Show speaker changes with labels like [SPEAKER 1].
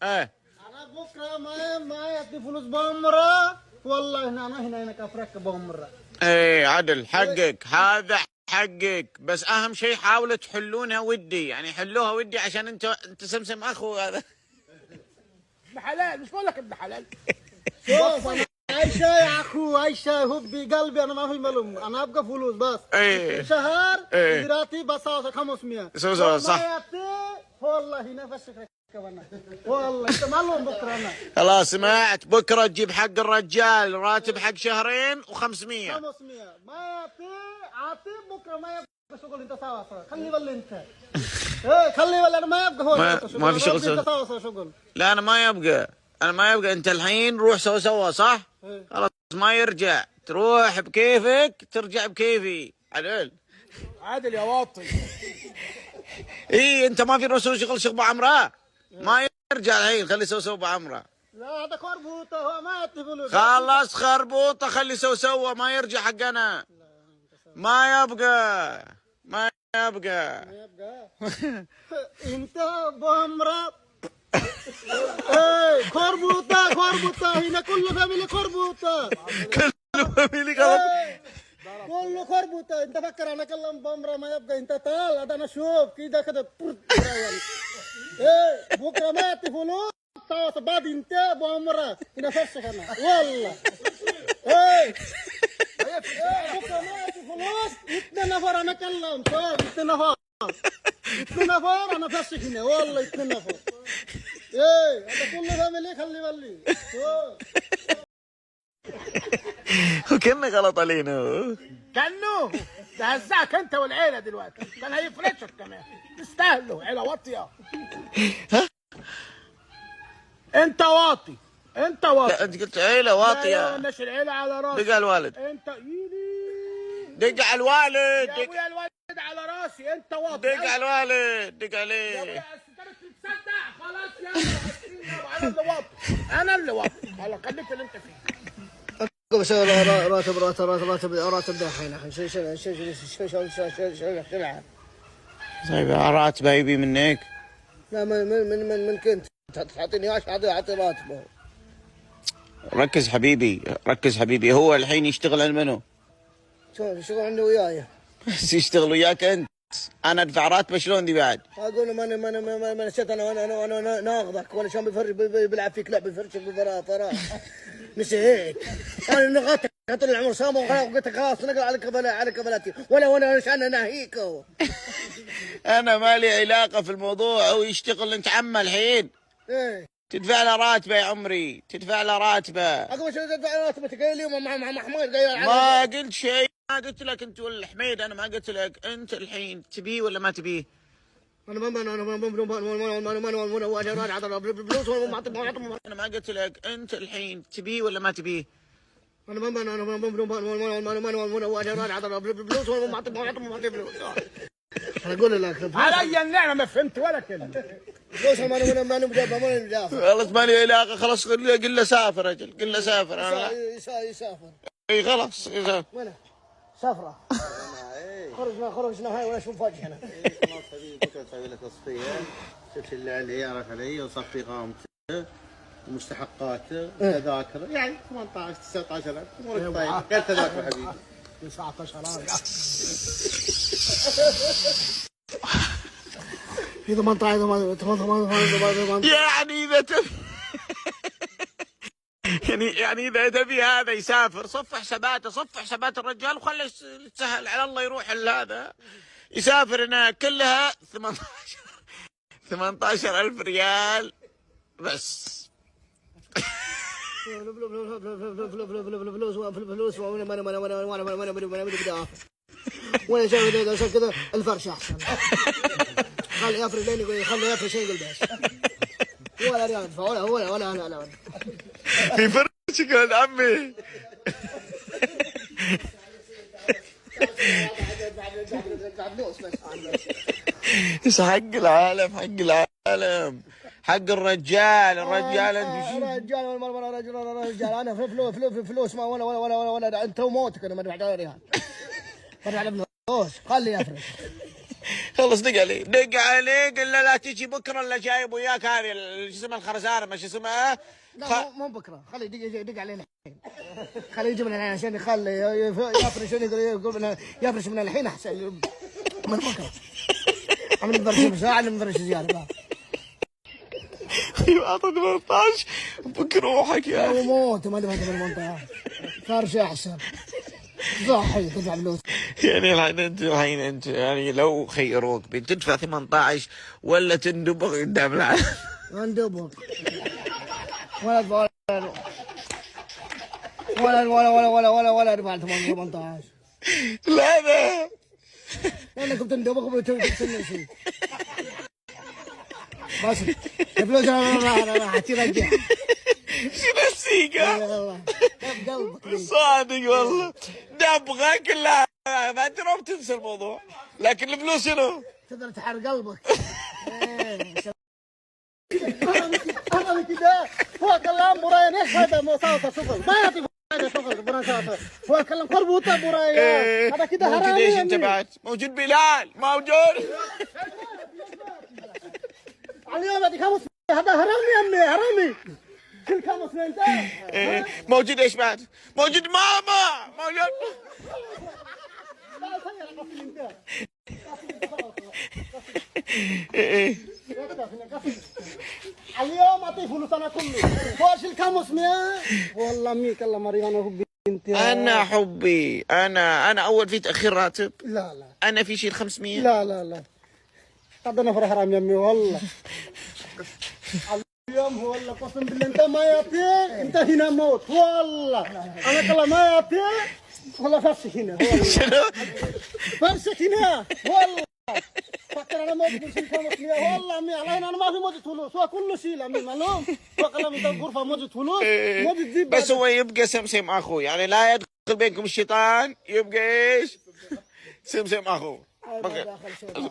[SPEAKER 1] ايه
[SPEAKER 2] انا بكره ما يعطي فلوس بأمره، والله هنا كفرك بأمره.
[SPEAKER 1] ايه عدل حقك هذا حقك، بس اهم شيء حاولوا تحلونها ودي، يعني حلوها ودي عشان انت سمسم اخو هذا.
[SPEAKER 3] ابن حلال، مش بقول لك ابن حلال.
[SPEAKER 2] شوف انا اي شيء يا اخو، اي شيء هو بقلبي، انا ما في ملوم، انا ابقى فلوس بس.
[SPEAKER 1] ايه
[SPEAKER 2] شهر
[SPEAKER 1] ايه
[SPEAKER 2] راتي بس 500
[SPEAKER 1] سوسو صح.
[SPEAKER 2] ما يعطي والله نفسك كمان، والله انت معلوم بكره انا.
[SPEAKER 1] خلاص سمعت، بكره تجيب حق الرجال راتب حق شهرين و500.
[SPEAKER 2] 500 ما يعطي عاطي بكره ما يبقى شغل، انت سوا خلي بالي انت. ايه خلي بالي انا ما يبقى هو
[SPEAKER 1] ما في شغل
[SPEAKER 2] انت سوا شغل.
[SPEAKER 1] لا انا ما يبقى، انا ما يبقى. انت الحين روح سوا صح؟
[SPEAKER 2] إيه.
[SPEAKER 1] خلاص ما يرجع، تروح بكيفك ترجع بكيفي. عدل
[SPEAKER 3] عادل يا واطي.
[SPEAKER 1] اي انت ما في رسول شغل بعمره، ما يرجع الحين، خلي سوا بعمره.
[SPEAKER 2] لا هذا خربوطه، هو ما يعطي فلوس.
[SPEAKER 1] خلص خربوطه، خلي سوا ما يرجع حقنا. ما يبقى ما يبقى.
[SPEAKER 2] انت بأمره. ايه خربوطه هنا كله فاميلي خربوطه.
[SPEAKER 1] كله فاميلي غلط.
[SPEAKER 2] كله خربوطه، انت فكر انا اكلم بأمره ما يبقى، انت تعال هذا انا اشوف كده ايه بكره ما يعطي فلوس سوا بعد انت بأمره هنا فرشك انا والله. ايه بكره ما يعطي فلوس 2 نفر انا اكلم، شوف 2 نفر 2 نفر انا فرشك هنا والله 2 نفر. ايه هذا كله فاميلي خلي بالي.
[SPEAKER 1] وكنا غلط علينا.
[SPEAKER 3] كانه ده هزعك انت والعيله دلوقتي، كان هيفرشك كمان. تستاهلوا عيله واطيه. انت واطي، انت واطي.
[SPEAKER 1] لا انت قلت عيله واطيه.
[SPEAKER 3] مش العيله على راسي.
[SPEAKER 1] دق على الوالد،
[SPEAKER 3] انت
[SPEAKER 1] دق على الوالد،
[SPEAKER 3] يا ابويا الوالد على راسي، انت واطي.
[SPEAKER 1] دق على الوالد، دق
[SPEAKER 3] يا
[SPEAKER 1] عليه.
[SPEAKER 3] ابويا تصدق خلاص يا انا اللي واطي، انا اللي واطي. خلاص خليك اللي انت فيه.
[SPEAKER 2] بس راتب دحين يا اخي شو
[SPEAKER 1] طيب راتبه يبي منك.
[SPEAKER 2] لا من كنت تعطيني ايش اعطي راتبه.
[SPEAKER 1] ركز حبيبي ركز حبيبي، هو الحين يشتغل على منو؟
[SPEAKER 2] شغل عنده وياي.
[SPEAKER 1] بس يشتغل وياك انت، انا ادفع راتبه شلون دي بعد؟
[SPEAKER 2] اقول ما نسيت انا ناخذك وانا شلون بلعب فيك لعب بفرشك بالفراغ نسيت. انا نغطك طول العمر صامه وقلت خلاص نقل على كفلاتي وانا عشان ناهيك.
[SPEAKER 1] انا مالي علاقه في الموضوع، هو يشتغل انت عمه الحين.
[SPEAKER 2] ايه
[SPEAKER 1] تدفع له راتبه يا عمري، تدفع له راتبه.
[SPEAKER 2] اقول شو تدفع راتبك اليوم مع حميد قايل
[SPEAKER 1] ما قلت شيء، ما قلت لك انت ولا حميد، انا ما قلت لك. انت الحين تبيه ولا ما تبيه؟
[SPEAKER 2] انا
[SPEAKER 1] ما قلت لك انت الحين تبيه ولا ما تبيه؟
[SPEAKER 2] انا اقول لك
[SPEAKER 3] علي النعمه ما فهمت ولا كلمه.
[SPEAKER 2] فلوس ما نبدا
[SPEAKER 1] خلاص مالي علاقه، خلاص قل له سافر اجل، قل له سافر.
[SPEAKER 2] يسافر.
[SPEAKER 1] اي خلاص يسافر.
[SPEAKER 2] وين سافره؟ خرجنا هاي ولا شوف وجهنا.
[SPEAKER 4] خلاص حبيبي بكره اسوي لك تصفيه، شوف اللي عيارك علي وصفي قامته ومستحقاته تذاكر، يعني 18 19000 امورك طيب. قال تذاكر حبيبي
[SPEAKER 3] 19000
[SPEAKER 2] في 18
[SPEAKER 1] يعني اذا تبي يعني اذا تبي هذا يسافر، صف حساباته، صف حسابات الرجال وخليه سهل على الله يروح هذا يسافر هناك. كلها 18,000 ريال بس.
[SPEAKER 2] فلوس وانا شايف كذا الفرش احسن. خلي يفرش لين يقول خلي يفرش يقول بس ولا ريال يدفع ولا
[SPEAKER 1] في فرشك يا عمي. بس حق العالم، حق العالم، حق الرجال الرجال
[SPEAKER 2] رجال انا فلوس ما ولا انت وموتك انا ما دفعت ريال. ما دفعت فلوس خلي يفرش.
[SPEAKER 1] خلص دق عليه دق عليه، قل له لا تجي بكره الا جايب وياك هذه شو اسمها الخرزانه، ما شو اسمها.
[SPEAKER 2] لا مو بكره، خليه يدق علينا الحين. خليه يجي من الحين عشان يخلي يفرش يقول يفرش من الحين احسن من بكره. عم نفرش ساعه نفرش زياده.
[SPEAKER 1] اعطى 18 بك روحك يا اخي.
[SPEAKER 2] موت ما دفعت بالمنطقه فرش احسن صحي تدفع فلوس.
[SPEAKER 1] يعني الحين انت يعني لو خيروك بين تدفع 18 ولا تندبغ قدام العالم؟
[SPEAKER 2] اندبغ ولا دفعت 18.
[SPEAKER 1] لا لا
[SPEAKER 2] لانكم تندبغ وتنسي بس الفلوس راح ترجع.
[SPEAKER 1] شنو السيقة؟
[SPEAKER 2] والله بقلبك
[SPEAKER 1] صادق والله دبغك. لا ما تروح تنسى الموضوع، لكن الفلوس شنو؟
[SPEAKER 2] تقدر تحرق قلبك. انا كده هو كلام براي ايش هذا مساوسه شغل ما يعطي هذا شغل برا هو كلام خربوطه براي هذا كده
[SPEAKER 1] موجود
[SPEAKER 2] حرامي.
[SPEAKER 1] ايش انت بعد؟ موجود بلال موجود.
[SPEAKER 2] اليوم هذيك خمس هذا حرامي امي حرامي كل خمس انت.
[SPEAKER 1] موجود ايش بعد؟ موجود ماما موجود.
[SPEAKER 2] اليوم اعطيه فلوس انا كله فوش الخمس 100 والله مي كلام مريم انا بنت.
[SPEAKER 1] انا حبي انا اول في تاخير راتب.
[SPEAKER 2] لا
[SPEAKER 1] انا في شيء 500.
[SPEAKER 2] لا قد انا فرح حرام يا امي والله. اليوم والله قسم بالله انت ما يعطيك انت هنا موت والله. انا كلا ما يعطيك والله فرشك هنا والله.
[SPEAKER 1] شنو؟
[SPEAKER 2] فرشك هنا والله. فكر انا موت بنشيل 500 والله امي علي انا ما في موجة فلوس هو كله شيل امي معلوم. وقال انت الغرفه موجة فلوس موجة تجيب
[SPEAKER 1] بس هو يبقى سمسم اخوه، يعني لا يدخل بينكم الشيطان، يبقى ايش؟ سمسم اخوه.
[SPEAKER 2] داخل شيء.